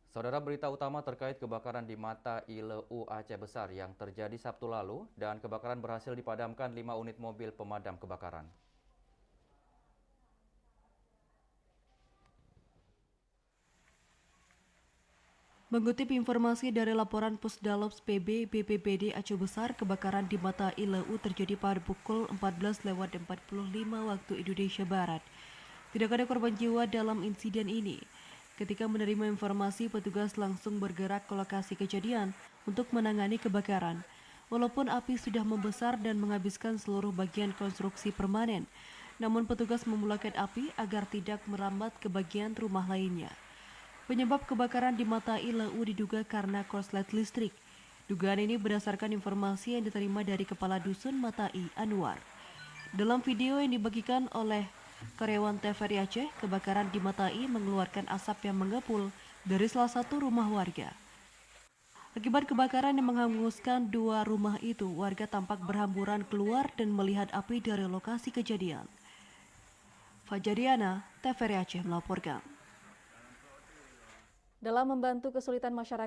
Saudara, berita utama terkait kebakaran di Mata Ileu Aceh Besar yang terjadi Sabtu lalu dan kebakaran berhasil dipadamkan 5 unit mobil pemadam kebakaran. Mengutip informasi dari laporan Pusdalops PB BPBD Aceh Besar, kebakaran di Mata Ileu terjadi pada pukul 14.45 waktu Indonesia Barat. Tidak ada korban jiwa dalam insiden ini. Ketika menerima informasi, petugas langsung bergerak ke lokasi kejadian untuk menangani kebakaran. Walaupun api sudah membesar dan menghabiskan seluruh bagian konstruksi permanen, namun petugas memulakan api agar tidak merambat ke bagian rumah lainnya. Penyebab kebakaran di Mata Ileu diduga karena korslet listrik. Dugaan ini berdasarkan informasi yang diterima dari Kepala Dusun Matai, Anwar. Dalam video yang dibagikan oleh karyawan TVRI Aceh, kebakaran di Matai mengeluarkan asap yang mengepul dari salah satu rumah warga. Akibat kebakaran yang menghanguskan 2 rumah itu, warga tampak berhamburan keluar dan melihat api dari lokasi kejadian. Fajariana, TVRI Aceh melaporkan. Dalam membantu kesulitan masyarakat